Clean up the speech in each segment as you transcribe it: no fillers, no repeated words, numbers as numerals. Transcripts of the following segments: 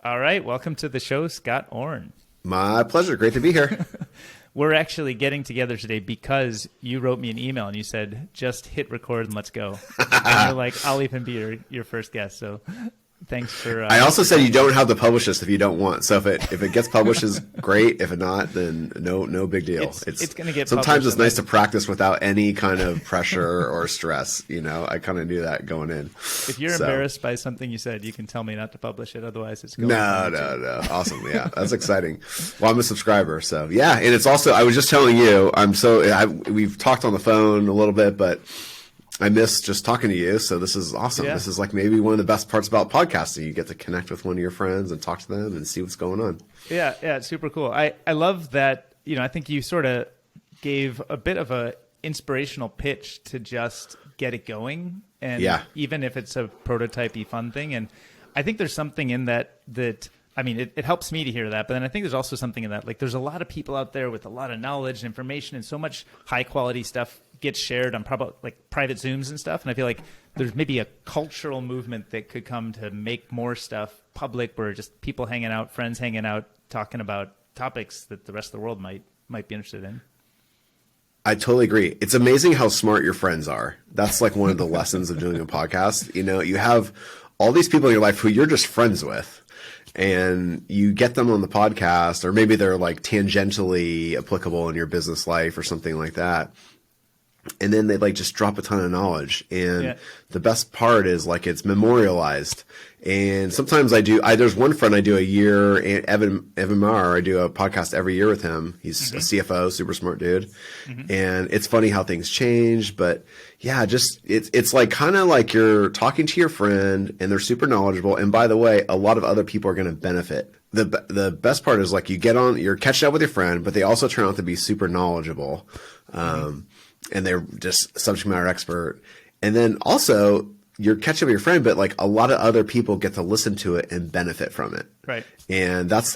All right, welcome to the show, Scott Orn. My pleasure. Great to be here. We're actually getting together today because you wrote me an email and you said, just hit record and let's go. And you're like, I'll even be your first guest. So thanks for... I also said you don't have to publish this if you don't want. So if it gets published, is great. If not, then no big deal. It's going to get sometimes it's nice to practice without any kind of pressure or stress. You know, I kind of knew that going in. If you're embarrassed by something you said, you can tell me not to publish it. Otherwise, it's going No. Awesome. Yeah, that's exciting. Well, I'm a subscriber, so yeah. And it's also, I was just telling you, we've talked on the phone a little bit, but I miss just talking to you. So this is awesome. Yeah. This is like maybe one of the best parts about podcasting. You get to connect with one of your friends and talk to them and see what's going on. Yeah. It's super cool. I love that. You know, I think you sort of gave a bit of a inspirational pitch to just get it going. And even if it's a prototypey fun thing. And I think there's something in that I mean, it helps me to hear that, but then I think there's also something in that, like there's a lot of people out there with a lot of knowledge and information, and so much high quality stuff gets shared on private Zooms and stuff. And I feel like there's maybe a cultural movement that could come to make more stuff public, where just people hanging out, friends hanging out, talking about topics that the rest of the world might be interested in. I totally agree. It's amazing how smart your friends are. That's like one of the lessons of doing a podcast. You know, you have all these people in your life who you're just friends with, and you get them on the podcast, or maybe they're like tangentially applicable in your business life or something like that. And then they like just drop a ton of knowledge. And the best part is like it's memorialized. And sometimes there's one friend I do a year, Evan Marr, I do a podcast every year with him. He's a CFO, super smart dude. And it's funny how things change, but yeah, just it's like kind of like you're talking to your friend and they're super knowledgeable. And by the way, a lot of other people are going to benefit. The best part is like you're catching up with your friend, but they also turn out to be super knowledgeable. And they're just subject matter expert. And then also you're catching up with your friend, but like a lot of other people get to listen to it and benefit from it. Right. And that's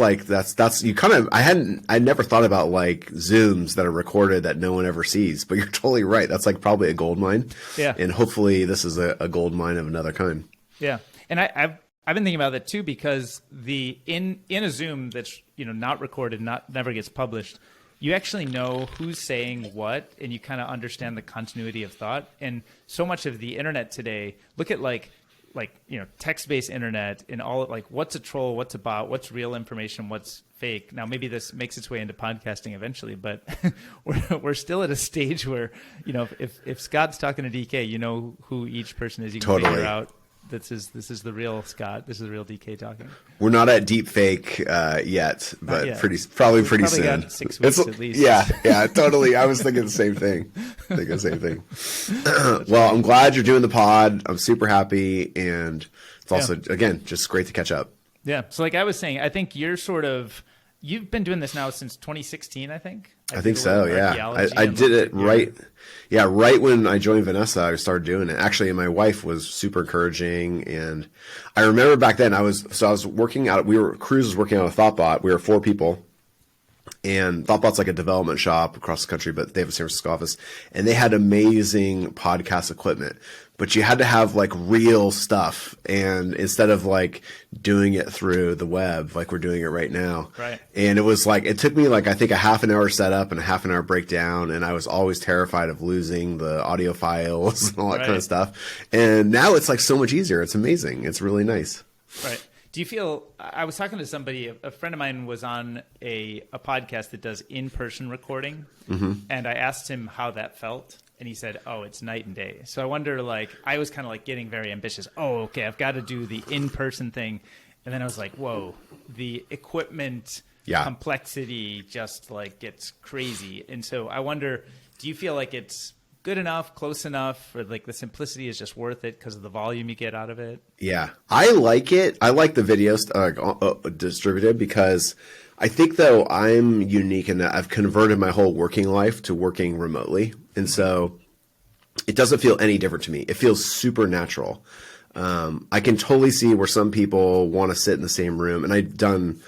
you kind of, I never thought about like Zooms that are recorded that no one ever sees, but you're totally right. That's like probably a gold mine. Yeah. And hopefully this is a gold mine of another kind. Yeah. And I've been thinking about that too, because in a Zoom that's, you know, not recorded, never gets published, you actually know who's saying what, and you kind of understand the continuity of thought. And so much of the internet today, look at like you know, text-based internet, and all like what's a troll, what's a bot, what's real information, what's fake. Now maybe this makes its way into podcasting eventually, but we're still at a stage where, you know, if Scott's talking to DK, you know who each person is. You can figure out this is the real Scott. This is the real DK talking. We're not at deep fake yet, but probably pretty soon. Got 6 weeks at least. Yeah, totally. I was thinking the same thing. Well, I'm glad you're doing the pod. I'm super happy, and it's also again just great to catch up. Yeah. So like I was saying, I think you've been doing this now since 2016, I think. I think so, yeah. I did it right. Yeah, right when I joined Vanessa, I started doing it. Actually, my wife was super encouraging, and I remember back then I was working out. Cruz was working out of ThoughtBot. We were 4 people, and ThoughtBot's like a development shop across the country, but they have a San Francisco office, and they had amazing podcast equipment. But you had to have like real stuff, and instead of like doing it through the web like we're doing it right now. Right. And it was like, it took me like I think a half an hour setup and a half an hour breakdown, and I was always terrified of losing the audio files and all that kind of stuff. And now it's like so much easier. It's amazing. It's really nice. Right. Do you feel, I was talking to somebody, a friend of mine was on a podcast that does in-person recording, and I asked him how that felt. And he said, oh, it's night and day. So I wonder, like, I was kind of like getting very ambitious. Oh, okay, I've got to do the in-person thing. And then I was like, whoa, the equipment complexity just like gets crazy. And so I wonder, do you feel like it's good enough, close enough, or like the simplicity is just worth it because of the volume you get out of it? Yeah, I like it. I like the videos distributed because I think, though, I'm unique in that I've converted my whole working life to working remotely. And so it doesn't feel any different to me. It feels super natural. I can totally see where some people want to sit in the same room. And I've done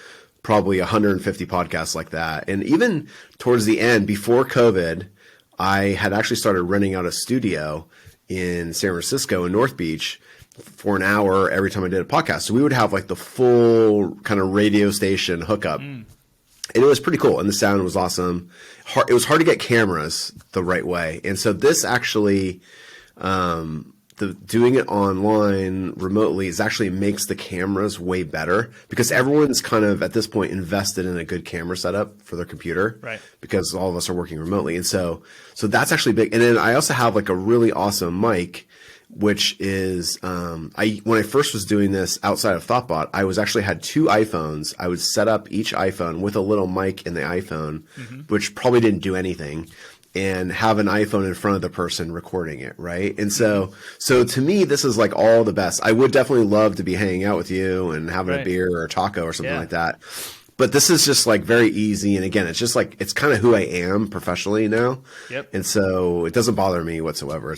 probably 150 podcasts like that. And even towards the end, before COVID, I had actually started renting out a studio in San Francisco in North Beach. for an hour every time I did a podcast. So we would have like the full kind of radio station hookup. And it was pretty cool. And the sound was awesome. It was hard to get cameras the right way. And so this actually, doing it online remotely actually makes the cameras way better because everyone's kind of at this point invested in a good camera setup for their computer, right? Because all of us are working remotely. And so that's actually big. And then I also have like a really awesome mic, which is, when I first was doing this outside of Thoughtbot, I actually had 2 iPhones. I would set up each iPhone with a little mic in the iPhone, which probably didn't do anything, and have an iPhone in front of the person recording it, right? And so to me, this is like all the best. I would definitely love to be hanging out with you and having a beer or a taco or something like that. But this is just like very easy. And again, it's just like, it's kind of who I am professionally now. Yep. And so it doesn't bother me whatsoever.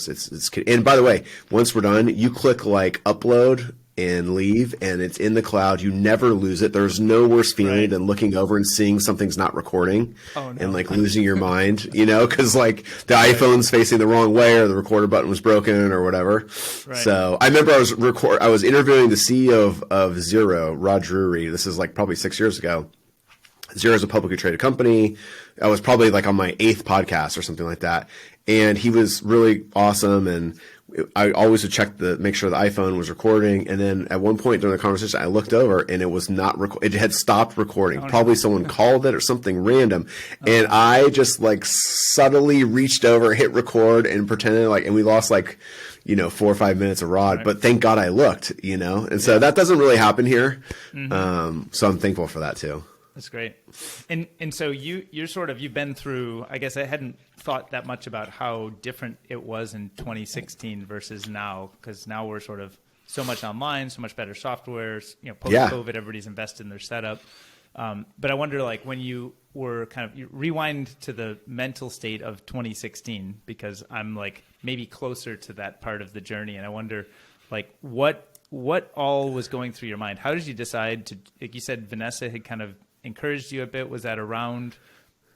And by the way, once we're done, you click like upload and leave, and it's in the cloud. You never lose it. There's no worse feeling than looking over and seeing something's not recording and like losing your mind, because like the iPhone's facing the wrong way or the recorder button was broken or whatever. Right. So I remember I was interviewing the CEO of Zero, Rod Drury. This is like probably 6 years ago. Zero is a publicly traded company. I was probably like on my 8th podcast or something like that. And he was really awesome. And I always would make sure the iPhone was recording. And then at one point during the conversation, I looked over and it was not it had stopped recording. Probably someone called it or something random. And I just like subtly reached over, hit record and pretended and we lost 4 or 5 minutes of Rod, but thank God I looked, and so that doesn't really happen here. So I'm thankful for that too. That's great. And so you've been through, I guess I hadn't thought that much about how different it was in 2016 versus now, because now we're sort of so much online, so much better software, post-COVID, everybody's invested in their setup. But I wonder, when you were you rewind to the mental state of 2016, because I'm maybe closer to that part of the journey. And I wonder what all was going through your mind? How did you decide to, like you said, Vanessa had kind of encouraged you a bit? Was that around,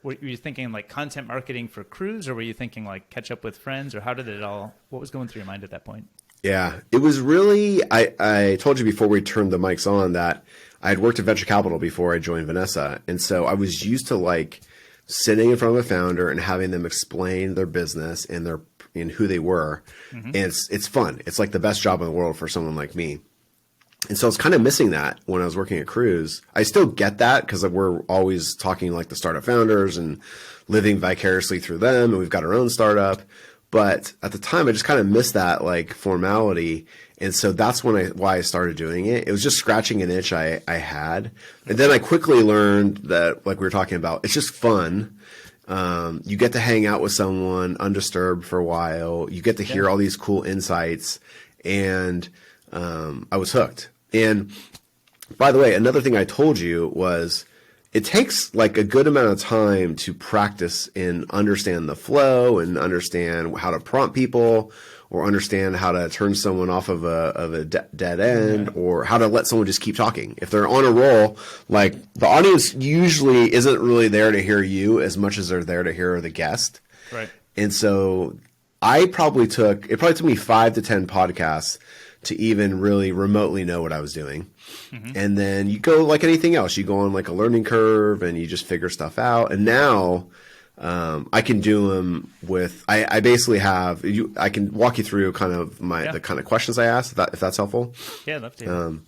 were you thinking content marketing for Cruise, or were you thinking catch up with friends, or how did it all, what was going through your mind at that point? Yeah, it was really, I told you before we turned the mics on that I had worked at venture capital before I joined Vanessa. And so I was used to sitting in front of a founder and having them explain their business and who they were. And it's fun. It's the best job in the world for someone like me. And so I was kind of missing that when I was working at Cruise. I still get that because we're always talking the startup founders and living vicariously through them. And we've got our own startup. But at the time, I just kind of missed that formality. And so that's why I started doing it. It was just scratching an itch I had. And then I quickly learned that, we were talking about, it's just fun. You get to hang out with someone undisturbed for a while. You get to hear all these cool insights. And I was hooked. And by the way, another thing I told you was it takes a good amount of time to practice and understand the flow and understand how to prompt people or understand how to turn someone off of a dead end or how to let someone just keep talking. If they're on a roll, the audience usually isn't really there to hear you as much as they're there to hear the guest. Right. And so it probably took me 5 to 10 podcasts to even really remotely know what I was doing. And then you go like anything else, you go on a learning curve and you just figure stuff out. And now I can do them with, I basically have, I can walk you through kind of the kind of questions I ask, if that's helpful. Yeah, I'd love to.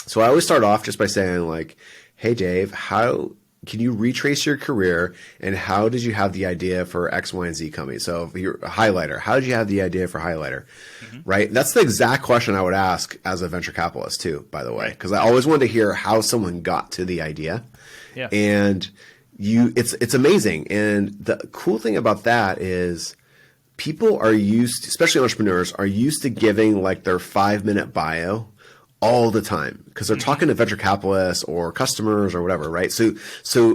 So I always start off just by saying hey Dave, how can you retrace your career and how did you have the idea for X, Y, and Z company? So if you're a highlighter, how did you have the idea for highlighter? Right? That's the exact question I would ask as a venture capitalist too, by the way, because I always wanted to hear how someone got to the idea. Yeah. And it's amazing. And the cool thing about that is people are used, especially entrepreneurs, are used to giving their 5-minute bio all the time because they're talking to venture capitalists or customers or whatever, right? So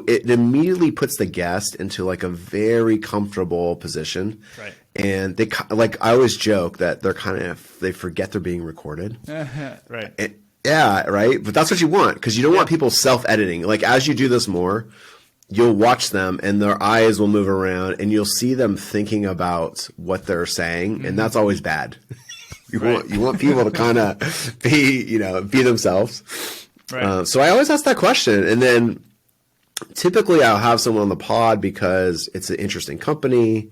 it immediately puts the guest into a very comfortable position. Right. And they I always joke that they forget they're being recorded. Right. Yeah, right. But that's what you want because you don't want people self-editing. As you do this more, you'll watch them and their eyes will move around and you'll see them thinking about what they're saying. And that's always bad. You want people to kind of be themselves. Right. So I always ask that question. And then typically I'll have someone on the pod because it's an interesting company,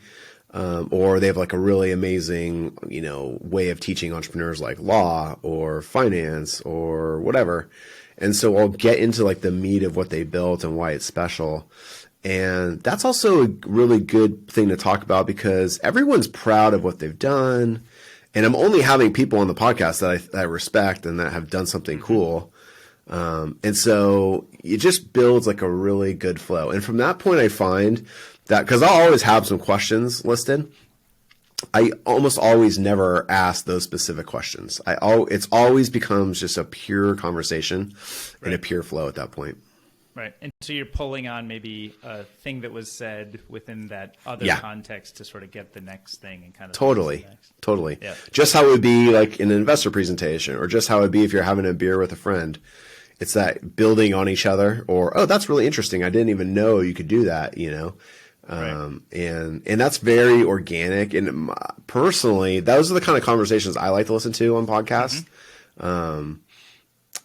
or they have like a really amazing, way of teaching entrepreneurs like law or finance or whatever. And so I'll get into like the meat of what they built and why it's special. And that's also a really good thing to talk about because everyone's proud of what they've done. And I'm only having people on the podcast that I respect and that have done something cool. And so it just builds like a really good flow. And from that point, I find that because I'll always have some questions listed, I almost always never ask those specific questions. It's always becomes just a pure conversation and a pure flow at that point. Right. And so you're pulling on maybe a thing that was said within that other context to sort of get the next thing and kind of Totally. Yeah. Just how it would be like in an investor presentation or just how it would be if you're having a beer with a friend. It's that building on each other or, oh, that's really interesting. I didn't even know you could do that, and that's very organic. And personally, those are the kind of conversations I like to listen to on podcasts.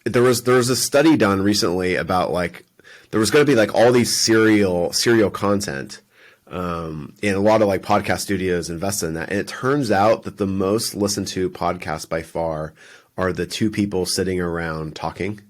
There was a study done recently about like, there was going to be like all these serial content. And a lot of like podcast studios invested in that. And it turns out that the most listened to podcasts by far are the two people sitting around talking.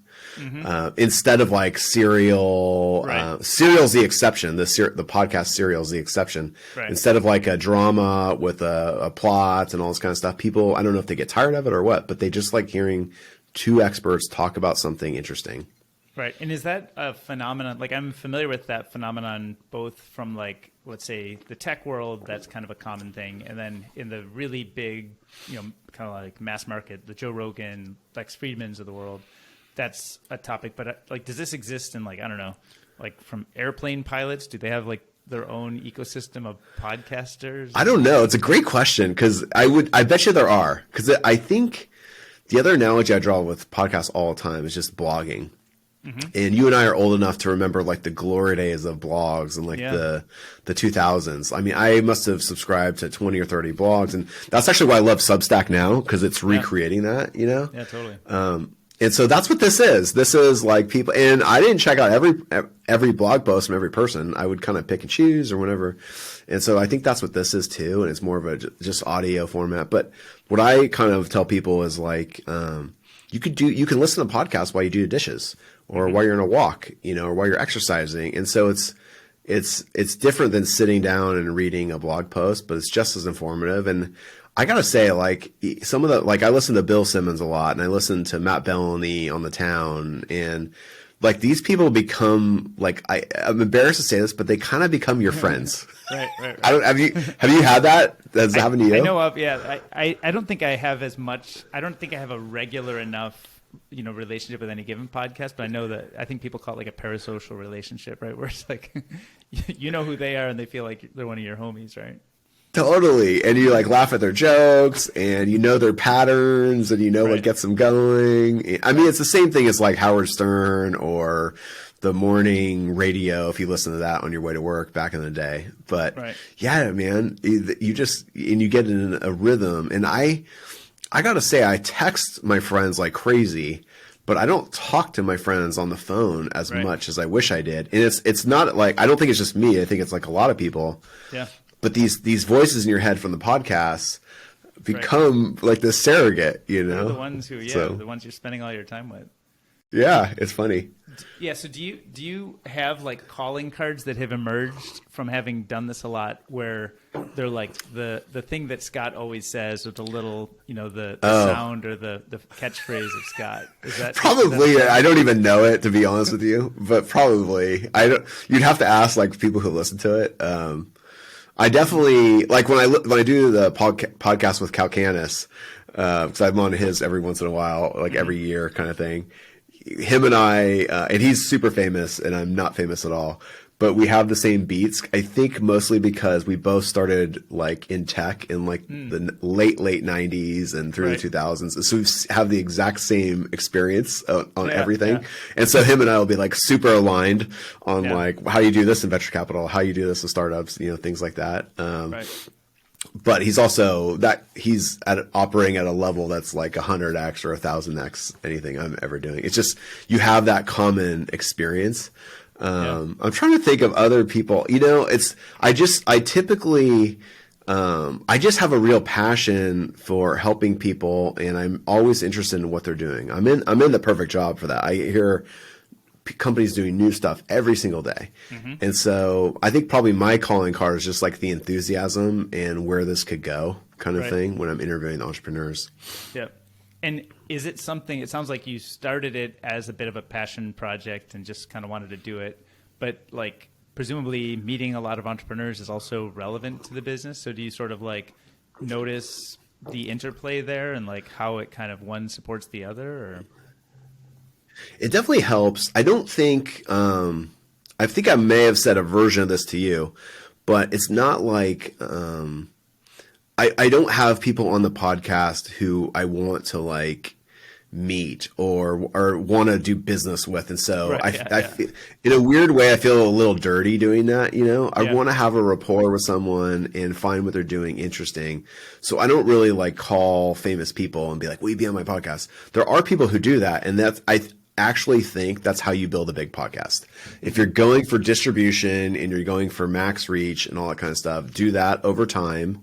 Instead of like serial, serial's the exception. The podcast serial is the exception. Right. Instead of like a drama with a plot and all this kind of stuff, people, I don't know if they get tired of it or what, but they just like hearing two experts talk about something interesting. Right. And is that a phenomenon? Like I'm familiar with that phenomenon, both from like, let's say the tech world, that's kind of a common thing. And then in the really big, kind of like mass market, the Joe Rogan, Lex Friedmans of the world, that's a topic. But like, does this exist in like, I don't know, like from airplane pilots? Do they have like their own ecosystem of podcasters? I don't know. It's a great question because I bet you there are. Because I think the other analogy I draw with podcasts all the time is just blogging. And you and I are old enough to remember like the glory days of blogs and like the 2000s. I mean, I must have subscribed to 20 or 30 blogs, and that's actually why I love Substack now because it's recreating that, Yeah, totally. And so that's what this is. This is like people, and I didn't check out every blog post from every person. I would kind of pick and choose or whatever. And so I think that's what this is too. And it's more of a just audio format. But what I kind of tell people is like, you can listen to podcasts while you do your dishes or while you're on a walk, or while you're exercising. And so it's different than sitting down and reading a blog post, but it's just as informative. And I gotta say, like some of the, like I listen to Bill Simmons a lot and I listen to Matt Bellany on The Town, and like these people become like, I'm embarrassed to say this, but they kind of become your friends. Right. Have you had that? That's happened to you? I know of, yeah. I don't think I have as much. I don't think I have a regular enough, relationship with any given podcast, but I think people call it like a parasocial relationship, right? Where it's like, you know who they are and they feel like they're one of your homies, right? Totally. And you like laugh at their jokes and you know their patterns and you know what gets them going. I mean, it's the same thing as like Howard Stern or the morning radio, if you listen to that on your way to work back in the day. But yeah, man, you get in a rhythm. And I gotta say, I text my friends like crazy, but I don't talk to my friends on the phone as much as I wish I did. And it's not like, I don't think it's just me. I think it's like a lot of people. Yeah. But these voices in your head from the podcast become like this surrogate, They're the ones who, the ones you're spending all your time with. Yeah, it's funny. Yeah. So do you have like calling cards that have emerged from having done this a lot, where they're like the thing that Scott always says, or the little, the sound or the catchphrase of Scott? Is that probably? I don't even know it, to be honest with you, but probably you'd have to ask like people who listen to it. I definitely like when I do the podcast with Cal Canis, because I'm on his every once in a while, like every year kind of thing. Him and I, and he's super famous and I'm not famous at all, but we have the same beats. I think mostly because we both started like in tech in like the late 90s and through the 2000s. So we have the exact same experience on everything. Yeah. And so him and I will be like super aligned on like how you do this in venture capital, how you do this in startups, things like that. But he's operating at a level that's like 100x or 1,000x anything I'm ever doing. It's just, you have that common experience. I'm trying to think of other people, I just have a real passion for helping people, and I'm always interested in what they're doing. I'm in the perfect job for that. I hear companies doing new stuff every single day. And so I think probably my calling card is just like the enthusiasm and where this could go kind of thing when I'm interviewing entrepreneurs. Yep. And is it something, it sounds like you started it as a bit of a passion project and just kind of wanted to do it, but like presumably meeting a lot of entrepreneurs is also relevant to the business. So do you sort of like notice the interplay there and like how it kind of one supports the other, or? It definitely helps. I don't think, I think I may have said a version of this to you, but it's not like, I don't have people on the podcast who I want to like meet or want to do business with. And so I feel, in a weird way, I feel a little dirty doing that. I want to have a rapport with someone and find what they're doing interesting. So I don't really like call famous people and be like, will you be on my podcast? There are people who do that. And I actually think that's how you build a big podcast. If you're going for distribution and you're going for max reach and all that kind of stuff, do that over time.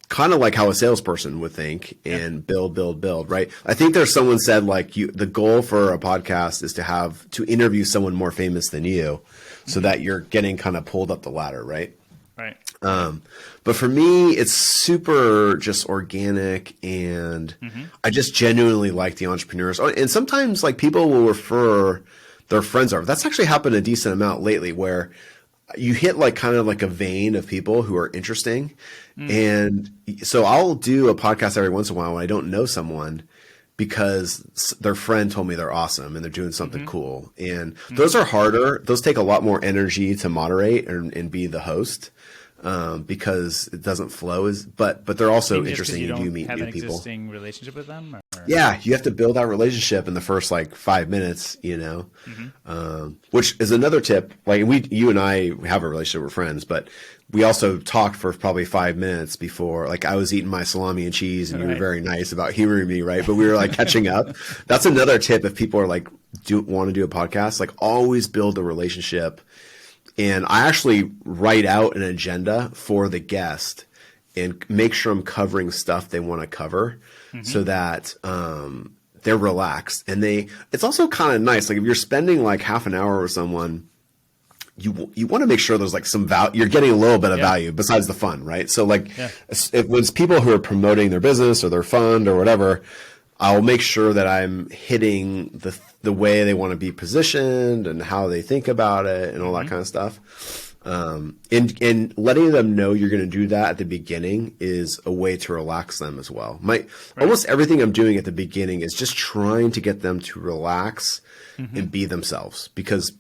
Kind of like how a salesperson would think, and build, right? I think there's someone said like the goal for a podcast is to interview someone more famous than you so that you're getting kind of pulled up the ladder, right? Right. But for me, it's super just organic, and I just genuinely like the entrepreneurs. Oh, and sometimes like people will refer their friends over. That's actually happened a decent amount lately, where you hit like kind of like a vein of people who are interesting. And so I'll do a podcast every once in a while when I don't know someone because their friend told me they're awesome and they're doing something cool. And those are harder. Those take a lot more energy to moderate and be the host. Because it doesn't flow but they're also interesting. You do meet new people. Have an existing relationship with them? Or? Yeah, you have to build that relationship in the first like 5 minutes, which is another tip. Like you and I have a relationship, we're friends, but we also talked for probably 5 minutes before. Like I was eating my salami and cheese, and you were very nice about humoring me, right? But we were like catching up. That's another tip if people are like want to do a podcast. Like always build a relationship. And I actually write out an agenda for the guest and make sure I'm covering stuff they want to cover so that they're relaxed. And it's also kind of nice. Like if you're spending like half an hour with someone, you want to make sure there's like some value. You're getting a little bit of value besides the fun, right? So like if it's people who are promoting their business or their fund or whatever, I'll make sure that I'm hitting the way they want to be positioned and how they think about it and all that kind of stuff. And letting them know you're going to do that at the beginning is a way to relax them as well. Almost everything I'm doing at the beginning is just trying to get them to relax and be themselves, because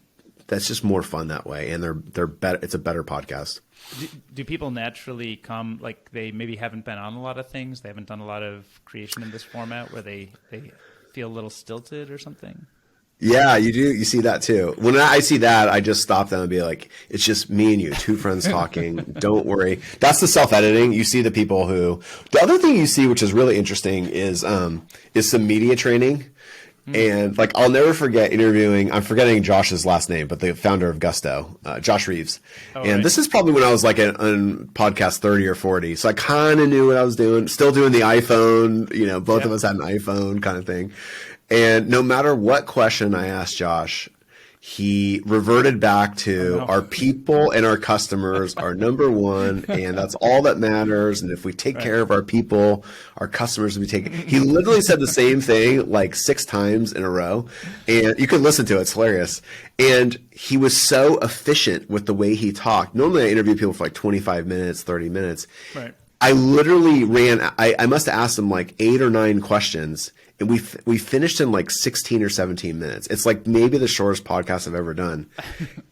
that's just more fun that way. And they're better. It's a better podcast. Do people naturally come, like they maybe haven't been on a lot of things, they haven't done a lot of creation in this format, where they feel a little stilted or something? Yeah, you do. You see that too. When I see that, I just stop them and be like, it's just me and you, two friends talking. Don't worry. That's the self-editing. You see the people the other thing you see, which is really interesting, is some media training. And like, I'll never forget interviewing, I'm forgetting Josh's last name, but the founder of Gusto, Josh Reeves. This is probably when I was like on podcast 30 or 40. So I kind of knew what I was doing, still doing the iPhone, both of us had an iPhone kind of thing. And no matter what question I asked Josh, he reverted back to our people and our customers are number one, and that's all that matters. And if we take care of our people, our customers will be taken. He literally said the same thing like 6 times in a row, and you can listen to it. It's hilarious. And he was so efficient with the way he talked. Normally I interview people for like 25 minutes, 30 minutes. Right. I literally I must have asked him like 8 or 9 questions. And we finished in like 16 or 17 minutes. It's like maybe the shortest podcast I've ever done.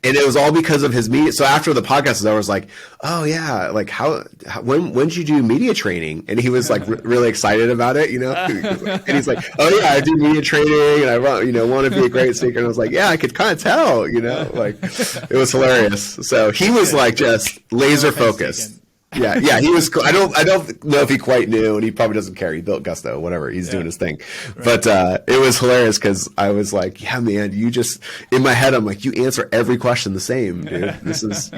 And it was all because of his media. So after the podcast, I was like, oh yeah, like when did you do media training? And he was like really excited about it, and he's like, oh yeah, I do media training and I want to be a great speaker. And I was like, yeah, I could kind of tell, like it was hilarious. So he was like just laser focused. Yeah. He was cool. I don't know if he quite knew, and he probably doesn't care. He built Gusto, whatever. He's doing his thing. Right. But it was hilarious because I was like, yeah, man, you just, in my head, I'm like, you answer every question the same, dude. This is,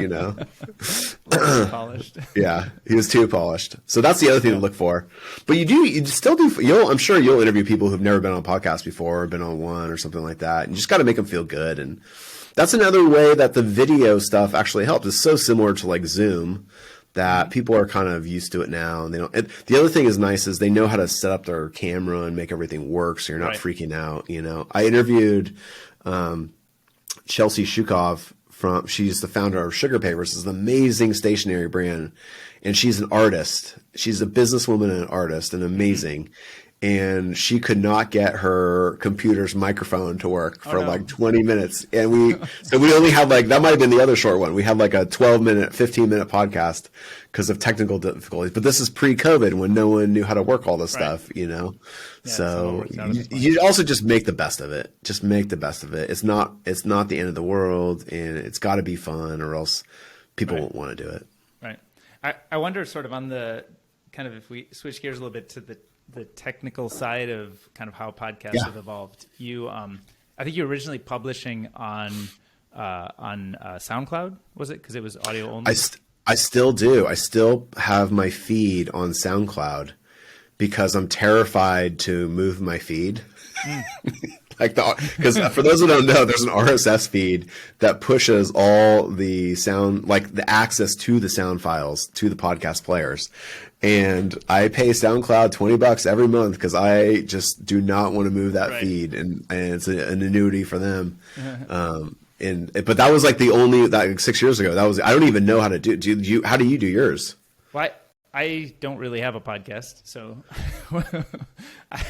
polished. Yeah, he was too polished. So that's the other thing to look for. But you still do, I'm sure you'll interview people who've never been on a podcast before, or been on one or something like that. And you just got to make them feel good. And that's another way that the video stuff actually helps. It's so similar to like Zoom that people are kind of used to it now. And they don't. The other thing is nice is they know how to set up their camera and make everything work, so you're not freaking out. I interviewed Chelsea Shukov she's the founder of Sugar Papers. It's an amazing stationery brand, and she's an artist. She's a businesswoman and an artist, and amazing. And she could not get her computer's microphone to work for like 20 minutes. And we only had that might have been the other short one. We had like a 12-minute, 15-minute podcast because of technical difficulties. But this is pre-COVID when no one knew how to work all this stuff, Yeah, so you also just make the best of it. Just make the best of it. It's not the end of the world, and it's got to be fun, or else people won't want to do it. Right. I wonder sort of on the kind of, if we switch gears a little bit to the technical side of kind of how podcasts have evolved. You, I think you were originally publishing on SoundCloud, was it? Because it was audio only. I still do. I still have my feed on SoundCloud because I'm terrified to move my feed. Because for those who don't know, there's an RSS feed that pushes all the sound, like the access to the sound files to the podcast players. And I pay SoundCloud $20 every month because I just do not want to move that feed, and it's an annuity for them. But that was like the only, that 6 years ago. That was, I don't even know how to do. How do you do yours? Well, I don't really have a podcast, so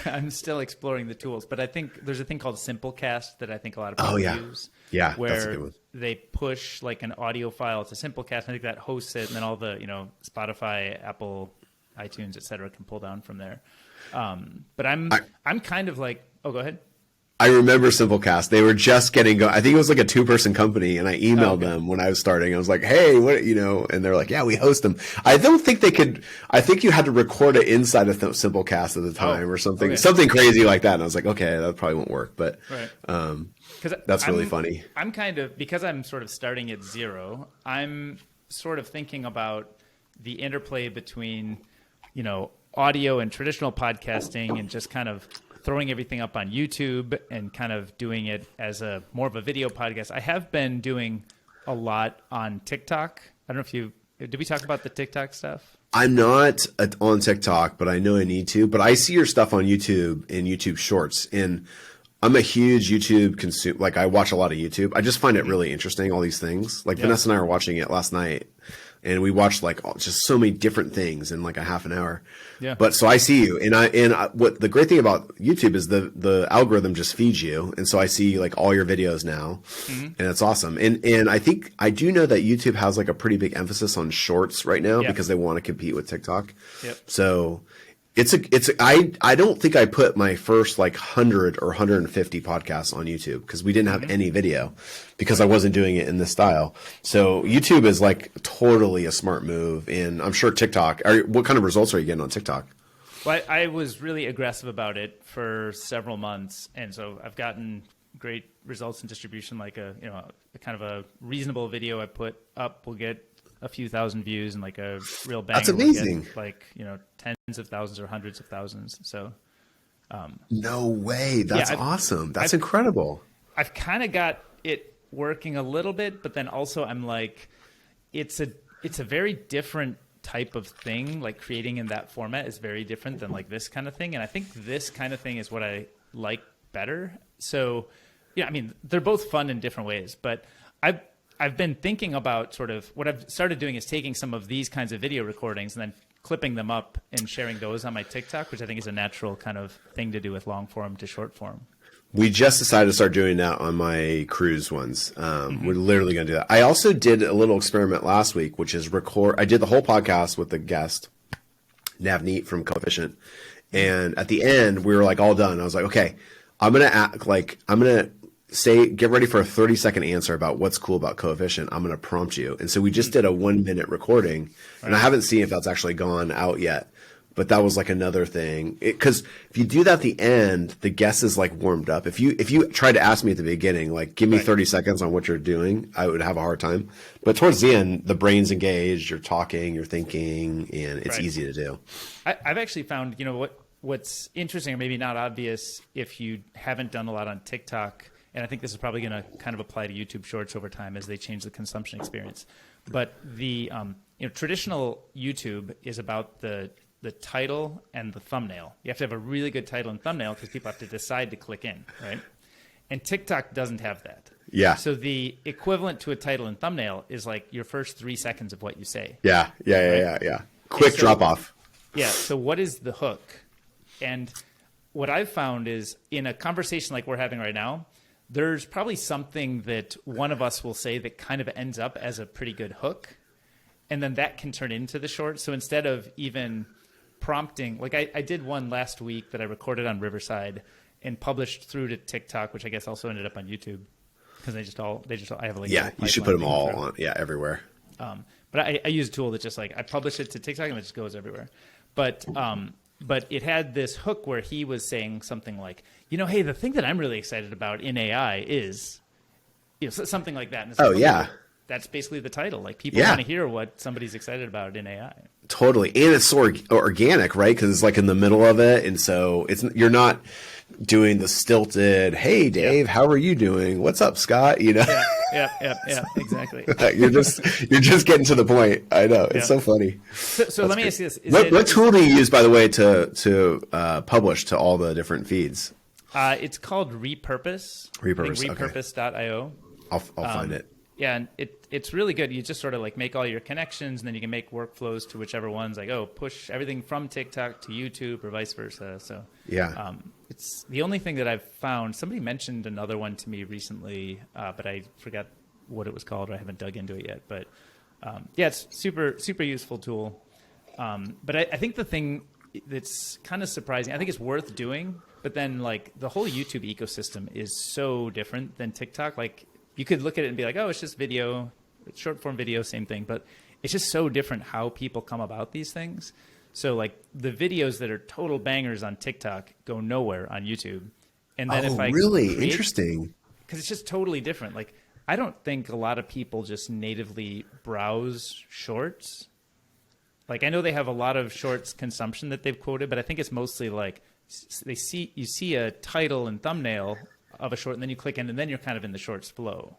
I'm still exploring the tools. But I think there's a thing called Simplecast that I think a lot of people use. Yeah, where that's a good one. They push like an audio file to Simplecast. I think that hosts it, and then all the Spotify, Apple, iTunes, etc. can pull down from there. But I'm kind of like, oh, go ahead. I remember Simplecast. They were just getting going. I think it was like a 2-person company, and I emailed them when I was starting. I was like, hey, what, and they're like, yeah, we host them. I don't think they could. I think you had to record it inside of Simplecast at the time or something, something crazy like that. And I was like, okay, that probably won't work. But that's really funny. I'm kind of, because I'm sort of starting at zero, I'm sort of thinking about the interplay between, audio and traditional podcasting, and just kind of throwing everything up on YouTube and kind of doing it as more of a video podcast. I have been doing a lot on TikTok. I don't know if did we talk about the TikTok stuff? I'm not on TikTok, but I know I need to. But I see your stuff on YouTube and YouTube Shorts, and I'm a huge YouTube consumer. Like, I watch a lot of YouTube. I just find it really interesting, all these things. Like Vanessa and I were watching it last night, and we watched like just so many different things in like a half an hour. Yeah. But so I see you, and what the great thing about YouTube is the algorithm just feeds you, and so I see like all your videos now, and it's awesome. And I do know that YouTube has like a pretty big emphasis on shorts right now because they want to compete with TikTok. Yep. So I don't think I put my first like 100 or 150 podcasts on YouTube because we didn't have any video because I wasn't doing it in this style. So YouTube is like totally a smart move. And I'm sure TikTok, what kind of results are you getting on TikTok? Well, I was really aggressive about it for several months. And so I've gotten great results in distribution, like a kind of a reasonable video I put up will get a few thousand views, and like a real banger. That's amazing. Like, tens of thousands or hundreds of thousands. So, no way. That's awesome. That's incredible. I've kind of got it working a little bit, but then also I'm like, it's a very different type of thing. Like, creating in that format is very different than like this kind of thing. And I think this kind of thing is what I like better. So yeah, I mean, they're both fun in different ways, but I've been thinking about sort of what I've started doing is taking some of these kinds of video recordings and then clipping them up and sharing those on my TikTok, which I think is a natural kind of thing to do with long form to short form. We just decided to start doing that on my cruise ones. We're literally going to do that. I also did a little experiment last week, which is I did the whole podcast with the guest, Navneet from Coefficient. And at the end, we were like all done. I was like, okay, I'm going to get ready for a 30-second answer about what's cool about Coefficient. I'm going to prompt you. And so we just did a 1-minute recording, and I haven't seen if that's actually gone out yet. But that was like another thing, because if you do that at the end, the guest is like warmed up. If you tried to ask me at the beginning, like give me 30 seconds on what you're doing, I would have a hard time. But towards the end, the brain's engaged, you're talking, you're thinking, and it's easy to do. I've actually found, what's interesting, or maybe not obvious if you haven't done a lot on TikTok, and I think this is probably going to kind of apply to YouTube Shorts over time as they change the consumption experience. But the traditional YouTube is about the title and the thumbnail. You have to have a really good title and thumbnail because people have to decide to click in, right? And TikTok doesn't have that. Yeah. So the equivalent to a title and thumbnail is like your first 3 seconds of what you say. Yeah. Quick drop off. Yeah. So what is the hook? And what I've found is in a conversation like we're having right now, there's probably something that one of us will say that kind of ends up as a pretty good hook. And then that can turn into the short. So instead of even prompting, like I did one last week that I recorded on Riverside and published through to TikTok, which I guess also ended up on YouTube because I have a link. Yeah, you should put them all on. Yeah, everywhere. But I use a tool that just like I publish it to TikTok and it just goes everywhere. But it had this hook where he was saying something like, hey, the thing that I'm really excited about in AI is, something like that. And it's like, yeah. That's basically the title. Like people want to hear what somebody's excited about in AI. Totally. And it's so organic, right? Because it's like in the middle of it. And so you're not doing the stilted, hey, Dave, how are you doing? What's up, Scott? Yeah, exactly. You're just getting to the point. I know. It's so funny. So let me ask you this. What tool do you use, by the way, to publish to all the different feeds? It's called Repurpose. Repurpose.io. I'll find it. Yeah, and it's really good. You just sort of like make all your connections, and then you can make workflows to whichever ones, like, push everything from TikTok to YouTube or vice versa. So it's the only thing that I've found. Somebody mentioned another one to me recently, but I forgot what it was called, or I haven't dug into it yet. But it's super, super useful tool. But I think the thing that's kind of surprising, I think it's worth doing, but then like the whole YouTube ecosystem is so different than TikTok. Like, you could look at it and be like, it's just video, it's short form video, same thing. But it's just so different how people come about these things. So like the videos that are total bangers on TikTok go nowhere on YouTube. And then interesting. Because it's just totally different. Like I don't think a lot of people just natively browse shorts. Like I know they have a lot of shorts consumption that they've quoted, but I think it's mostly like you see a title and thumbnail of a short, and then you click in, and then you're kind of in the shorts flow.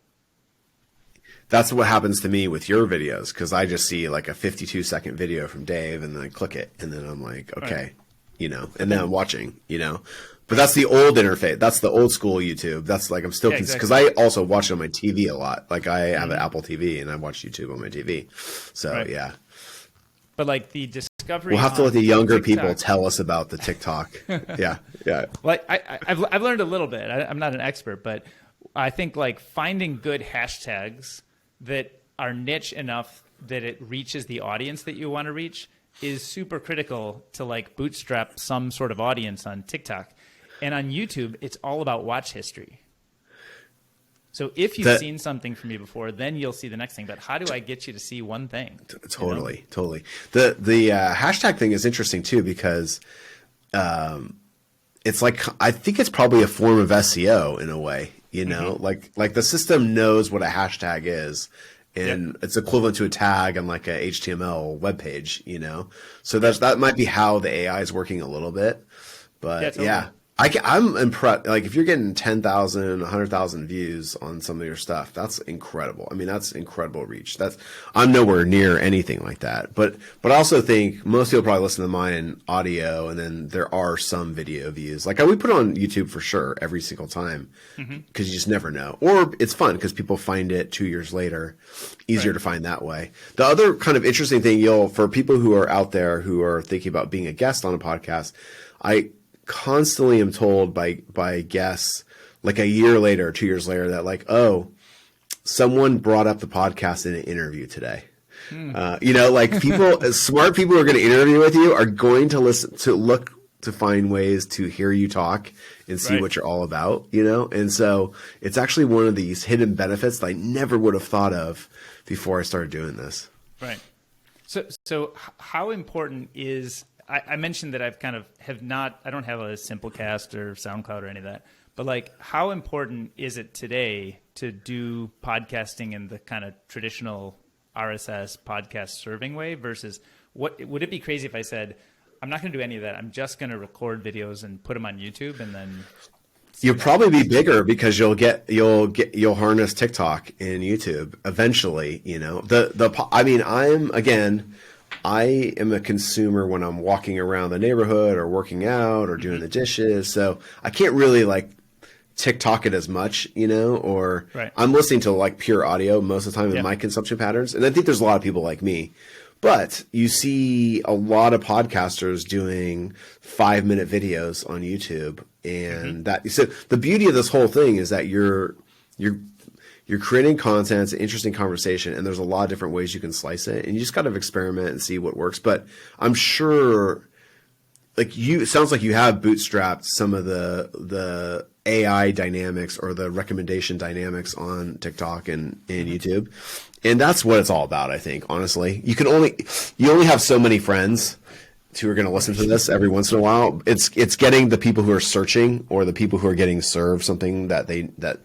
That's what happens to me with your videos, because I just see like a 52-second video from Dave, and then I click it, and then I'm like, okay, and then I'm watching, But that's the old interface. That's the old school YouTube. That's like I'm still because I also watch it on my TV a lot. Like I have an Apple TV, and I watch YouTube on my TV. So yeah. But like the discovery, we'll have to let the younger people tell us about the TikTok. yeah. Well, I've learned a little bit. I'm not an expert, but I think like finding good hashtags that are niche enough that it reaches the audience that you want to reach is super critical to like bootstrap some sort of audience on TikTok. And on YouTube, it's all about watch history. So if you've seen something from me before, then you'll see the next thing. But how do I get you to see one thing? Totally. The hashtag thing is interesting too, because it's like, I think it's probably a form of SEO in a way, like the system knows what a hashtag is, and it's equivalent to a tag on like a HTML web page, so that might be how the AI is working a little bit, but I'm impressed. Like if you're getting 10,000, 100,000 views on some of your stuff, that's incredible. I mean, that's incredible reach. I'm nowhere near anything like that. But I also think most people probably listen to mine in audio, and then there are some video views. Like we put it on YouTube for sure every single time, because you just never know. Or it's fun because people find it 2 years later, easier to find that way. The other kind of interesting thing for people who are out there who are thinking about being a guest on a podcast, I constantly am told by guests like a year later, 2 years later, that like, someone brought up the podcast in an interview today. Like people, smart people who are going to interview with you are going to look to find ways to hear you talk and see what you're all about, you know? And so it's actually one of these hidden benefits that I never would have thought of before I started doing this. Right. So how important is, I mentioned that I've kind of I don't have a Simplecast or SoundCloud or any of that, but like how important is it today to do podcasting in the kind of traditional RSS podcast serving way versus what would it be crazy if I said, I'm not going to do any of that. I'm just going to record videos and put them on YouTube and then you'll probably be bigger because you'll harness TikTok and YouTube eventually, you know. I am a consumer when I'm walking around the neighborhood or working out or doing the dishes. So I can't really like TikTok it as much, you know, or I'm listening to like pure audio most of the time in my consumption patterns. And I think there's a lot of people like me. But you see a lot of podcasters doing 5-minute videos on YouTube, and so the beauty of this whole thing is that you're creating content, it's an interesting conversation, and there's a lot of different ways you can slice it, and you just kind of experiment and see what works. But I'm sure, like it sounds like you have bootstrapped some of the AI dynamics or the recommendation dynamics on TikTok and YouTube. And that's what it's all about, I think, honestly. You only have so many friends who are going to listen to this every once in a while. It's getting the people who are searching or the people who are getting served something that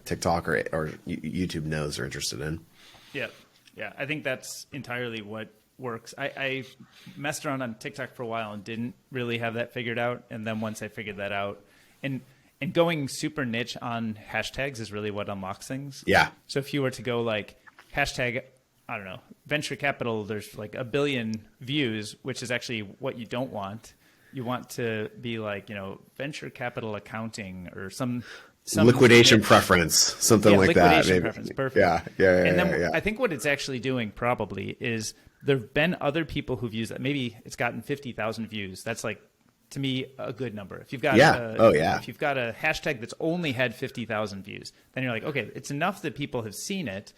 TikTok or YouTube knows they're interested in. Yeah. Yeah. I think that's entirely what works. I messed around on TikTok for a while and didn't really have that figured out. And then once I figured that out and going super niche on hashtags is really what unlocks things. Yeah. So if you were to go like hashtag, I don't know, venture capital, there's like 1 billion views, which is actually what you don't want. You want to be like, you know, venture capital accounting or some liquidation preference, something like that. Liquidation preference, perfect. Yeah. And then I think what it's actually doing probably is there've been other people who've used that. Maybe it's gotten 50,000 views. That's like, to me, a good number. If you've got if you've got a hashtag that's only had 50,000 views, then you're like, okay, it's enough that people have seen it.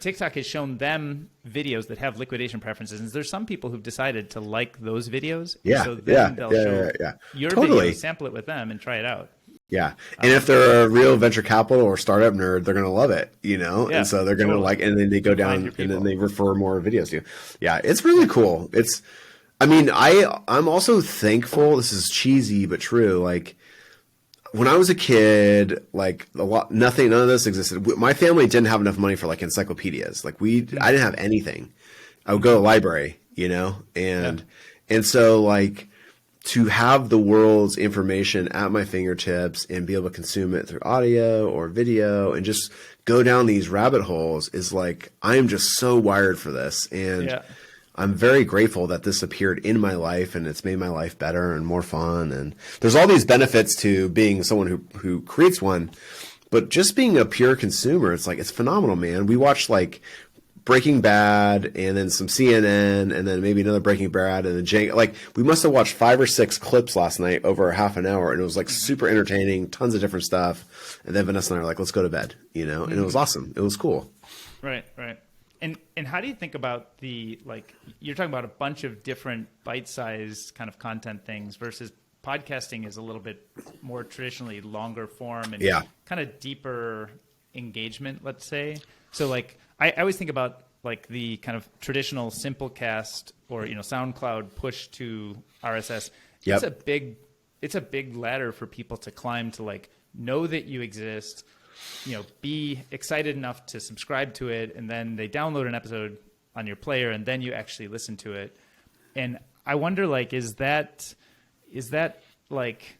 TikTok has shown them videos that have liquidation preferences, and there's some people who've decided to like those videos. So then they'll show your video, sample it with them, and try it out. Yeah, and if they're a real venture capital or startup nerd, they're gonna love it, you know. And so they're gonna like, and then they go down and then they refer more videos to you. Yeah, it's really cool. I'm also thankful. This is cheesy but true. Like when I was a kid, like none of this existed. My family didn't have enough money for like encyclopedias. Like I didn't have anything. I would go to the library, you know, and so like to have the world's information at my fingertips and be able to consume it through audio or video and just go down these rabbit holes is like, I'm just so wired for this. And I'm very grateful that this appeared in my life and it's made my life better and more fun. And there's all these benefits to being someone who creates one, but just being a pure consumer, it's like, it's phenomenal, man. We watched like Breaking Bad and then some CNN and then maybe another Breaking Bad and then like we must have watched 5 or 6 clips last night over half an hour and it was like super entertaining, tons of different stuff. And then Vanessa and I were like, let's go to bed, you know, and it was awesome. It was cool. Right. And how do you think about like you're talking about a bunch of different bite-sized kind of content things versus podcasting is a little bit more traditionally longer form and kind of deeper engagement, let's say. So like I always think about like the kind of traditional Simplecast or, you know, SoundCloud push to RSS. It's a big ladder for people to climb to like know that you exist, you know, be excited enough to subscribe to it, and then they download an episode on your player and then you actually listen to it. And I wonder, like, is that like,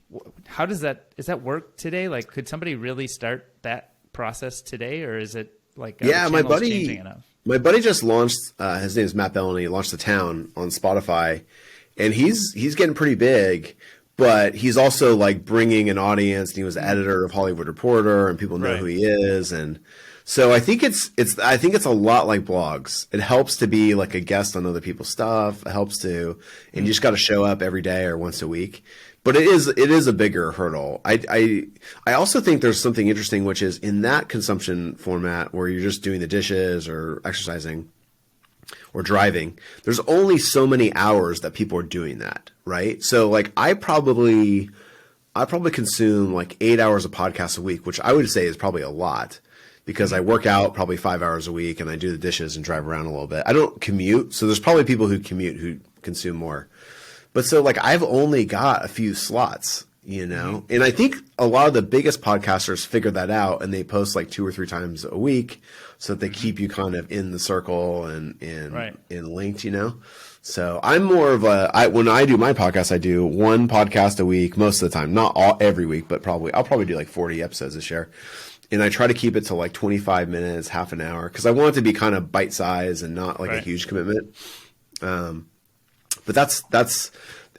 how does that work today? Like, could somebody really start that process today, or is it like, my buddy just launched, his name is Matt Bellany, launched The Town on Spotify, and he's getting pretty big. But he's also like bringing an audience, and he was the editor of Hollywood Reporter, and people know who he is. And so I think it's a lot like blogs. It helps to be like a guest on other people's stuff. It helps to, and you just got to show up every day or once a week. But it is a bigger hurdle. I also think there's something interesting, which is in that consumption format where you're just doing the dishes or exercising, or driving, there's only so many hours that people are doing that, right? So like I probably consume like 8 hours of podcasts a week, which I would say is probably a lot because I work out probably 5 hours a week and I do the dishes and drive around a little bit. I don't commute. So there's probably people who commute who consume more. But so like I've only got a few slots, you know, and I think a lot of the biggest podcasters figure that out and they post like 2 or 3 times a week so that they keep you kind of in the circle and linked, you know. So I'm more of when I do my podcast, I do one podcast a week most of the time, not every week, but I'll probably do like 40 episodes this year. And I try to keep it to like 25 minutes, half an hour, because I want it to be kind of bite size and not like a huge commitment. But that's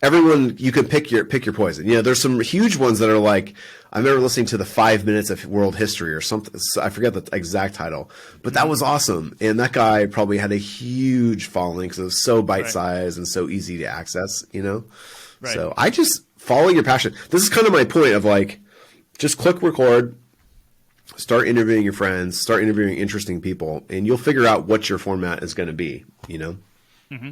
everyone. You can pick your poison. You know, there's some huge ones that are like, I remember listening to the 5 minutes of world history or something. I forget the exact title, but that was awesome. And that guy probably had a huge following because it was so bite sized and so easy to access, you know? Right. So I just follow your passion. This is kind of my point of like, just click record, start interviewing your friends, start interviewing interesting people, and you'll figure out what your format is going to be, you know? Mm-hmm.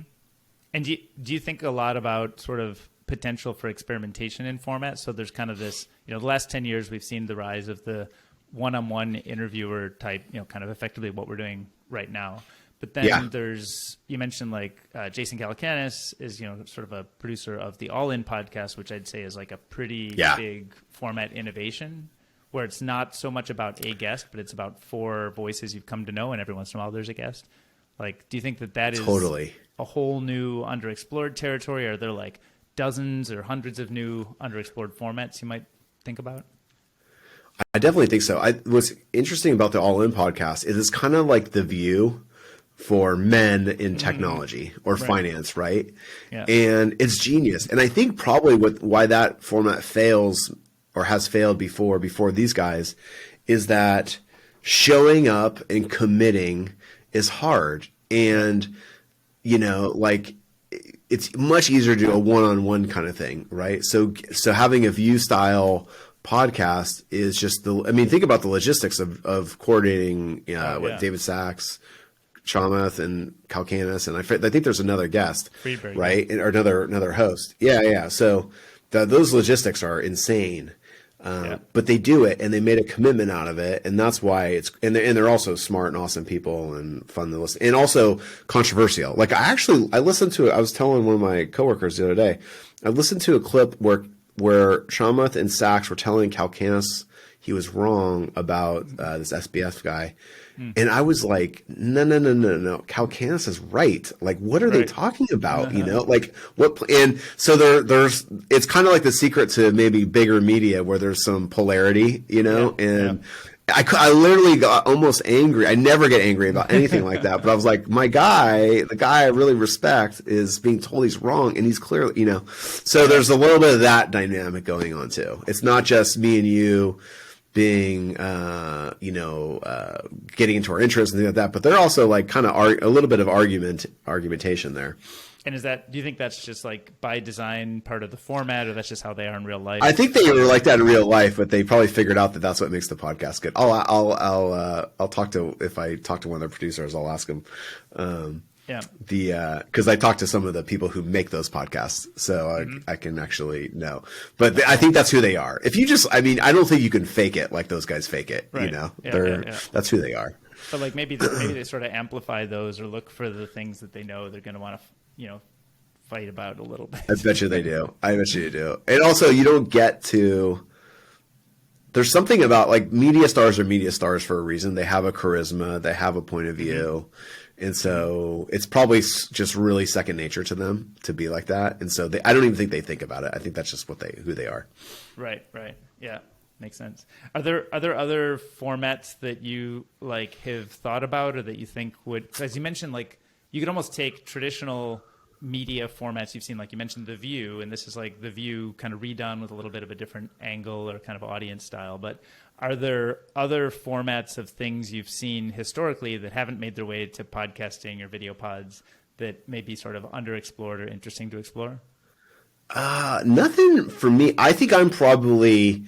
And do you think a lot about sort of potential for experimentation in format? So there's kind of this, you know, the last 10 years we've seen the rise of the one-on-one interviewer type, you know, kind of effectively what we're doing right now. But then you mentioned like Jason Calacanis is, you know, sort of a producer of the All In podcast, which I'd say is like a pretty big format innovation where it's not so much about a guest, but it's about 4 voices you've come to know and every once in a while there's a guest. Like, do you think that is a whole new underexplored territory? Are there like dozens or hundreds of new underexplored formats you might think about? I definitely think so. What's interesting about the All In podcast is it's kind of like The View for men in technology or finance, right? Yeah. And it's genius. And I think probably why that format fails or has failed before these guys is that showing up and committing is hard. And, you know, like it's much easier to do a one-on-one kind of thing, right? So having a View style podcast is just think about the logistics of coordinating, David Sachs, Chamath, and Calacanis, and I think there's another guest, Friedberg, right? Or another host. Yeah. So those logistics are insane. But they do it and they made a commitment out of it. And that's why they're also smart and awesome people and fun to listen and also controversial. Like I listened to it. I was telling one of my coworkers the other day, I listened to a clip where Chamath and Sachs were telling Calacanis he was wrong about this SBF guy. And I was like, no. Calacanis is right. Like, what are they talking about? You know, like what? And so there's, it's kind of like the secret to maybe bigger media where there's some polarity, you know, I literally got almost angry. I never get angry about anything like that, but I was like, the guy I really respect is being told he's wrong and he's clearly, you know, so there's a little bit of that dynamic going on too. It's not just me and you being, getting into our interests and things like that, but they're also like kind of a little bit of argumentation there. And do you think that's just like by design part of the format, or that's just how they are in real life? I think they were like that in real life, but they probably figured out that that's what makes the podcast good. I'll talk to, if I talk to one of the producers, I'll ask them. Because I talked to some of the people who make those podcasts, so I can actually know. But I think that's who they are. If you I don't think you can fake it like those guys fake it. Right. You know, that's who they are. But like maybe they sort of amplify those or look for the things that they know they're going to want to, fight about a little bit. I bet you they do. And also, you don't get to. There's something about like media stars are media stars for a reason. They have a charisma. They have a point of view. And so it's probably just really second nature to them to be like that. And so I don't even think they think about it. I think that's just who they are. Right. Yeah. Makes sense. Are there other formats that you like have thought about or that you think would, as you mentioned, like you could almost take traditional media formats you've seen, like you mentioned The View, and this is like The View kind of redone with a little bit of a different angle or kind of audience style. But are there other formats of things you've seen historically that haven't made their way to podcasting or video pods that may be sort of underexplored or interesting to explore? Nothing for me. I think I'm probably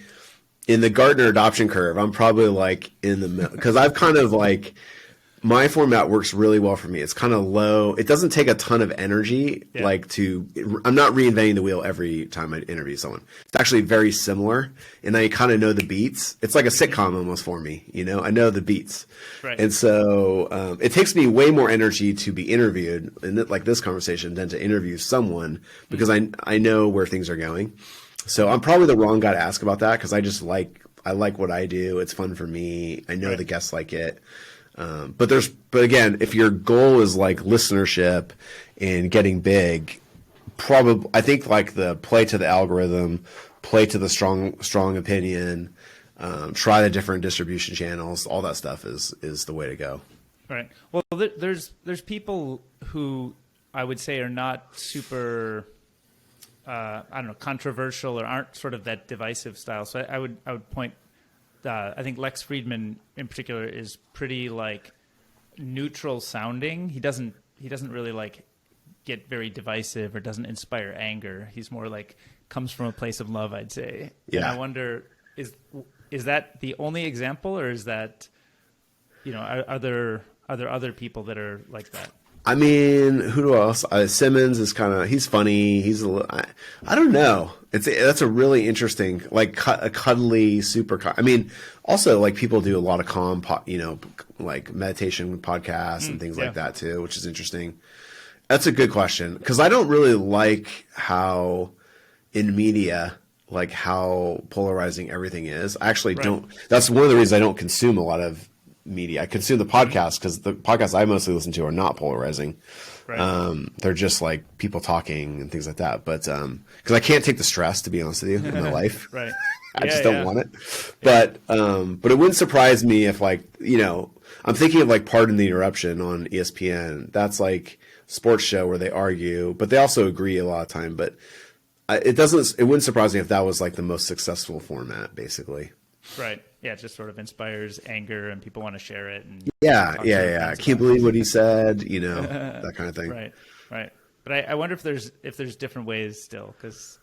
in the Gartner adoption curve. I'm probably like in the middle because I've kind of like my format works really well for me. It's kind of low. It doesn't take a ton of energy, I'm not reinventing the wheel every time I interview someone. It's actually very similar, and I kind of know the beats. It's like a sitcom almost for me, I know the beats. Right. And so it takes me way more energy to be interviewed in like this conversation than to interview someone, because I know where things are going. So I'm probably the wrong guy to ask about that, because I like what I do. It's fun for me. I know the guests like it. But again, if your goal is like listenership and getting big, probably, I think like the play to the algorithm, play to the strong opinion, try the different distribution channels, all that stuff is the way to go. Right. Well, there's people who I would say are not super, I don't know, controversial, or aren't sort of that divisive style. So I would point. I think Lex Friedman in particular is pretty like neutral sounding. He doesn't really like get very divisive or doesn't inspire anger. He's more like comes from a place of love, I'd say. Yeah. And I wonder, is that the only example, or is that, are there other people that are like that? I mean, who else? Simmons is he's funny. He's I don't know. That's a really interesting, like a cuddly, I mean, also like people do a lot of calm, like meditation podcasts and things like that too, which is interesting. That's a good question, because I don't really like how in media, like how polarizing everything is. I actually don't. That's one of the reasons I don't consume a lot of media. I consume the podcast because the podcasts I mostly listen to are not polarizing. Right. They're just like people talking and things like that. But because I can't take the stress, to be honest with you, in my life. Right. I just don't want it. But it wouldn't surprise me if, like, I'm thinking of like Pardon the Interruption on ESPN. That's like a sports show where they argue, but they also agree a lot of time. But it wouldn't surprise me if that was like the most successful format, basically. Right. Yeah, it just sort of inspires anger and people want to share it. And yeah. I can't believe what he said, that kind of thing. Right. But I wonder if there's different ways still, because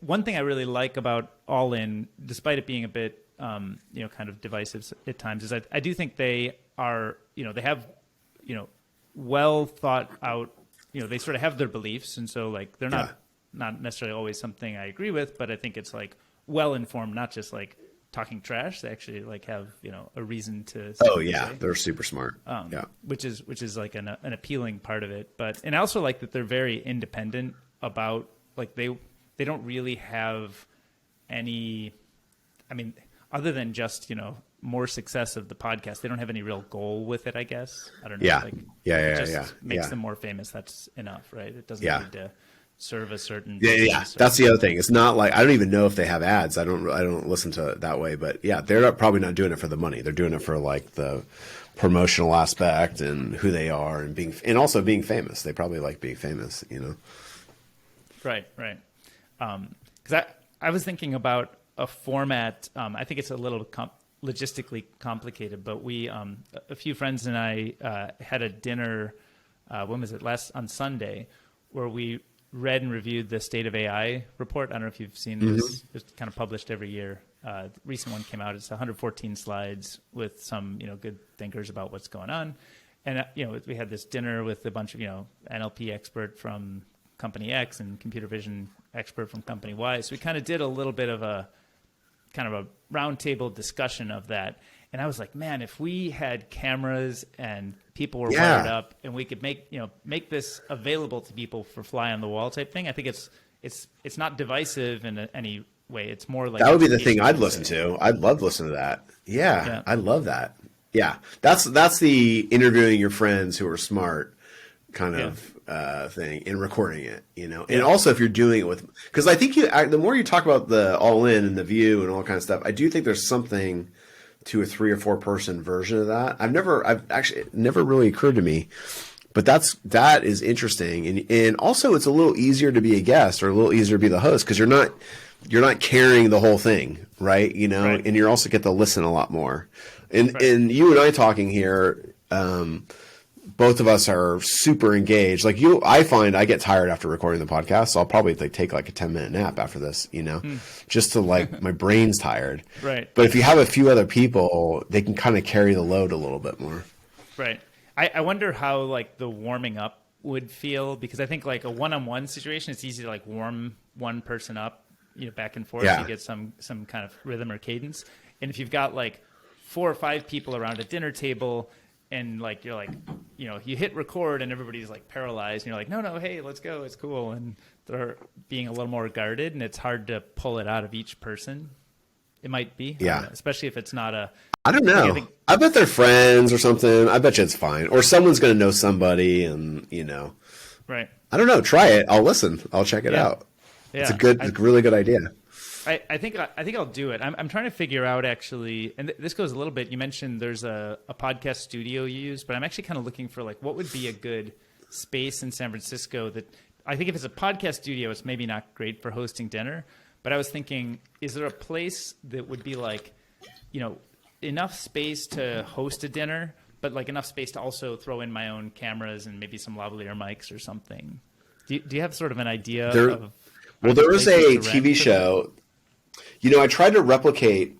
one thing I really like about All In, despite it being a bit kind of divisive at times, is I do think they are, they have, well thought out, they sort of have their beliefs, and so like they're not necessarily always something I agree with, but I think it's like well informed, not just like talking trash. They actually like have a reason to say. Oh yeah, they're super smart. Which is like an appealing part of it. And I also like that they're very independent about, like, they don't really have any, I mean, other than just more success of the podcast, they don't have any real goal with it, I guess. I don't know. It just makes them more famous. That's enough, right? It doesn't need to serve a certain That's the other thing. It's not like, I don't even know if they have ads. I don't listen to it that way, but they're probably not doing it for the money. They're doing it for like the promotional aspect and who they are and also being famous. They probably like being famous, Right. Because I was thinking about a format. I think it's a little logistically complicated, but we a few friends and I had a dinner. When was it? On Sunday, where we read and reviewed the State of AI report. I don't know if you've seen this. It's kind of published every year. The recent one came out. It's 114 slides with some, good thinkers about what's going on. And, we had this dinner with a bunch of, NLP expert from company X and computer vision expert from company Y. So we kind of did a little bit of a roundtable discussion of that. And I was like, man, if we had cameras and people were wired up and we could make this available to people for fly on the wall type thing, I think it's not divisive in any way. It's more like, that would be the thing I'd listen to. I'd love to listen to that. Yeah. I love that. Yeah. That's the interviewing your friends who are smart kind of thing and recording it, and also if you're doing it with, because I think the more you talk about the All In and the View and all kind of stuff, I do think there's something to a 3 or 4 person version of that. It never really occurred to me, but that is interesting. And also it's a little easier to be a guest or a little easier to be the host, because you're not carrying the whole thing, right? And you also get to listen a lot more. And you and I talking here, both of us are super engaged. Like I find I get tired after recording the podcast, so I'll probably take like a 10-minute nap after this, just to like my brain's tired. Right. But if you have a few other people, they can kind of carry the load a little bit more. Right. I wonder how like the warming up would feel, because I think like a one-on-one situation, it's easy to like warm one person up, back and forth. Yeah. You get some kind of rhythm or cadence. And if you've got like 4 or 5 people around a dinner table, and like you're like, you hit record and everybody's like paralyzed, and you're like, no, hey, let's go, it's cool, and they're being a little more guarded, and it's hard to pull it out of each person. It might be, especially if it's not a. I don't know. I bet they're friends or something. I bet you it's fine, or someone's going to know somebody, and Right. I don't know. Try it. I'll listen. I'll check it out. Yeah. It's a really good idea. I think I'll do it. I'm trying to figure out actually, and this goes a little bit. You mentioned there's a podcast studio you use, but I'm actually kind of looking for like what would be a good space in San Francisco that I think if it's a podcast studio, it's maybe not great for hosting dinner. But I was thinking, is there a place that would be like, enough space to host a dinner, but like enough space to also throw in my own cameras and maybe some lavalier mics or something? Do you have sort of an idea of? Well, there was a TV show. I tried to replicate.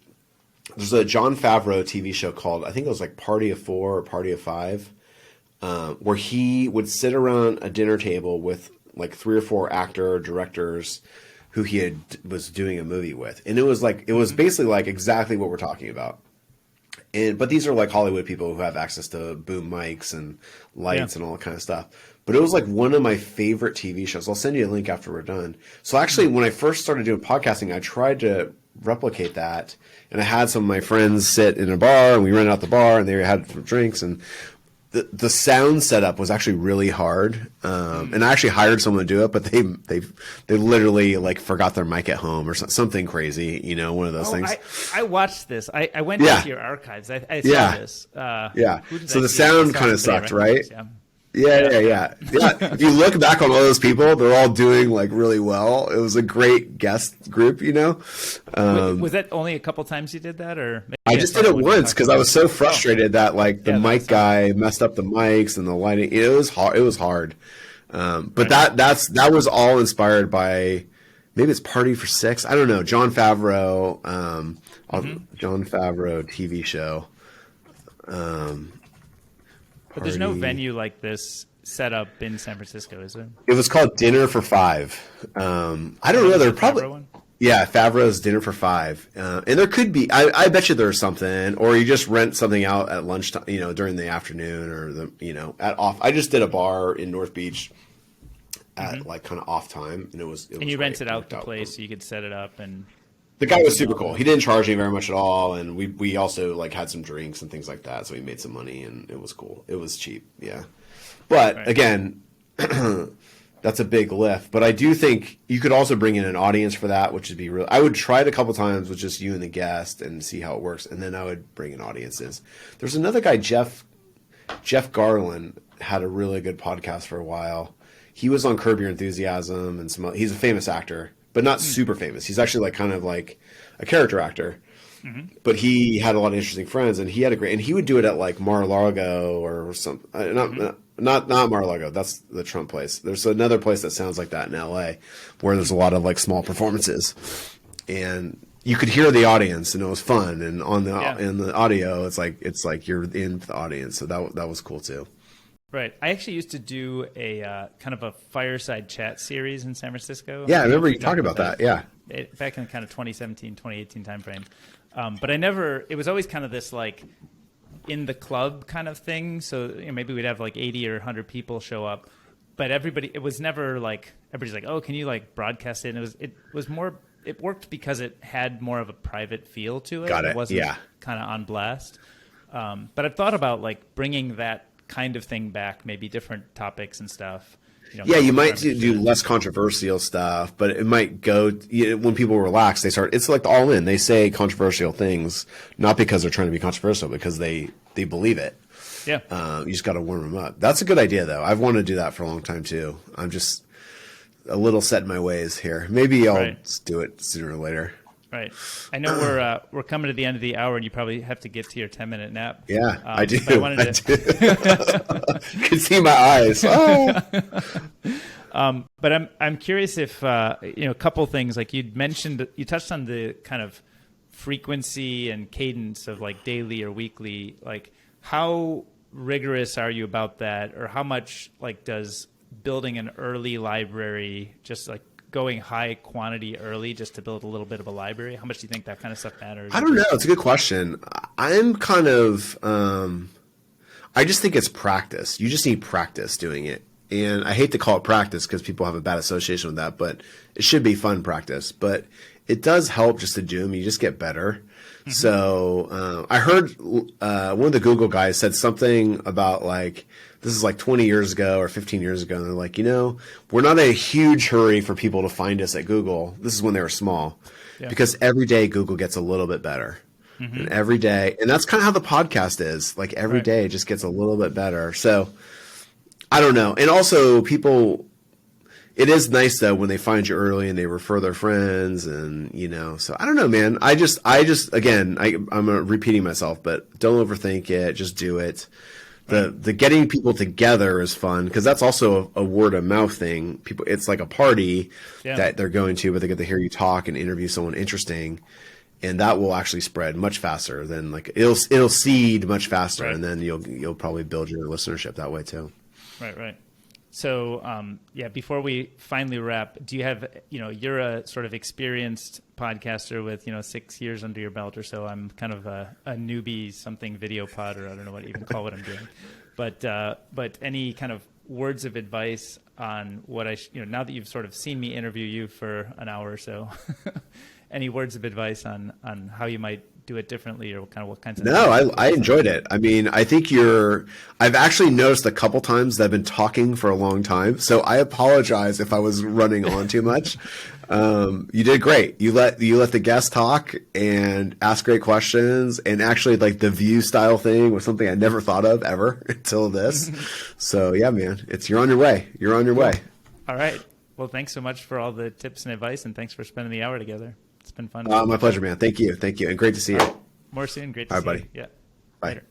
There's a Jon Favreau TV show called, I think it was like Party of 4 or Party of 5, where he would sit around a dinner table with like 3 or 4 directors who he was doing a movie with, and it was basically like exactly what we're talking about. But these are like Hollywood people who have access to boom mics and lights and all that kind of stuff. But it was like one of my favorite TV shows. I'll send you a link after we're done. So actually, when I first started doing podcasting, I tried to replicate that. And I had some of my friends sit in a bar, and we rented out the bar, and they had some drinks. And the sound setup was actually really hard. And I actually hired someone to do it, but they literally like forgot their mic at home or something crazy, one of those things. I watched this. I went into your archives. I saw this. So the sound kind of sucked, right? Yeah. If you look back on all those people, they're all doing like really well. It was a great guest group, Was that only a couple times you did that, or? I just did it once because I was so frustrated that like the mic guy messed up the mics and the lighting. It was hard. But that was all inspired by, maybe it's Party for 6. I don't know. Jon Favreau, Jon Favreau TV show. But there's no venue like this set up in San Francisco, is there? It was called Dinner for 5. I don't know. There probably. Yeah, Favreau's Dinner for 5. And there could be, I bet you there's something, or you just rent something out at lunchtime, during the afternoon, or at off. I just did a bar in North Beach at like kind of off time, and it was and you rented out the place so you could set it up, and the guy was super cool. He didn't charge me very much at all, and we also like had some drinks and things like that, so we made some money, and it was cool. It was cheap, yeah. But again, that's a big lift. But I do think you could also bring in an audience for that, which would be real. I would try it a couple times with just you and the guest and see how it works, and then I would bring in audiences. There's another guy, Jeff Garland, had a really good podcast for a while. He was on Curb Your Enthusiasm, and he's a famous actor, but not super famous. He's actually like kind of like a character actor. But he had a lot of interesting friends, and he had and he would do it at like Mar-a-Lago or something. Not Mar-a-Lago. That's the Trump place. There's another place that sounds like that in LA, where there's a lot of like small performances, and you could hear the audience, and it was fun. And in the audio, it's like you're in the audience. So that was cool too. Right. I actually used to do a kind of a fireside chat series in San Francisco. Yeah, I remember you talking about that. Yeah. Back in kind of 2017, 2018 timeframe. But it was always kind of this like in the club kind of thing. So maybe we'd have like 80 or 100 people show up, but it was never like, everybody's like, oh, can you like broadcast it? And it worked because it had more of a private feel to it. Got it. It wasn't kind of on blast. But I've thought about like bringing that kind of thing back, maybe different topics and stuff. You might do less controversial stuff, but it might go when people relax. It's like the All In. They say controversial things not because they're trying to be controversial, because they believe it. Yeah. You just got to warm them up. That's a good idea, though. I've wanted to do that for a long time too. I'm just a little set in my ways here. Maybe I'll do it sooner or later. Right. I know we're coming to the end of the hour, and you probably have to get to your 10-minute nap. Yeah, I do. I do. You can see my eyes. Oh. But I'm curious if a couple things, like you touched on the kind of frequency and cadence of like daily or weekly. Like, how rigorous are you about that, or how much like does building an early library, just like going high quantity early just to build a little bit of a library, how much do you think that kind of stuff matters? I don't know. It's a good question. I'm kind of I just think it's practice. You just need practice doing it. And I hate to call it practice because people have a bad association with that, but it should be fun practice. But it does help just to do them. You just get better. Mm-hmm. So I heard one of the Google guys said something about like, this is like 20 years ago or 15 years ago. And they're like, we're not in a huge hurry for people to find us at Google. This is when they were small. Yeah. Because every day Google gets a little bit better. Mm-hmm. And every day, and that's kind of how the podcast is. Like every day it just gets a little bit better. So I don't know. And also people, it is nice though when they find you early and they refer their friends and, so I don't know, man. I just, again, I'm repeating myself, but don't overthink it. Just do it. The getting people together is fun because that's also a word of mouth thing. People, it's like a party that they're going to, but they get to hear you talk and interview someone interesting. And that will actually spread much faster than like it'll seed much faster. Right. And then you'll probably build your listenership that way too. Right. So, before we finally wrap, do you have, you're a sort of experienced podcaster with, 6 years under your belt or so. I'm kind of a newbie, something video pod, or I don't know what to even call what I'm doing. But any kind of words of advice on what now that you've sort of seen me interview you for an hour or so, any words of advice on how you might do it differently or kind of what kinds of... No, I enjoyed it. I mean, I think I've actually noticed a couple times that I've been talking for a long time. So I apologize if I was running on too much. You did great. You let the guest talk and ask great questions, and actually like the view style thing was something I never thought of ever until this. So yeah, man, you're on your way. You're on your way. All right. Well, thanks so much for all the tips and advice, and thanks for spending the hour together. It's been fun. My pleasure, man. Thank you. And great to see you. More soon. Great to see you. All right, buddy. Yeah. Bye. Later.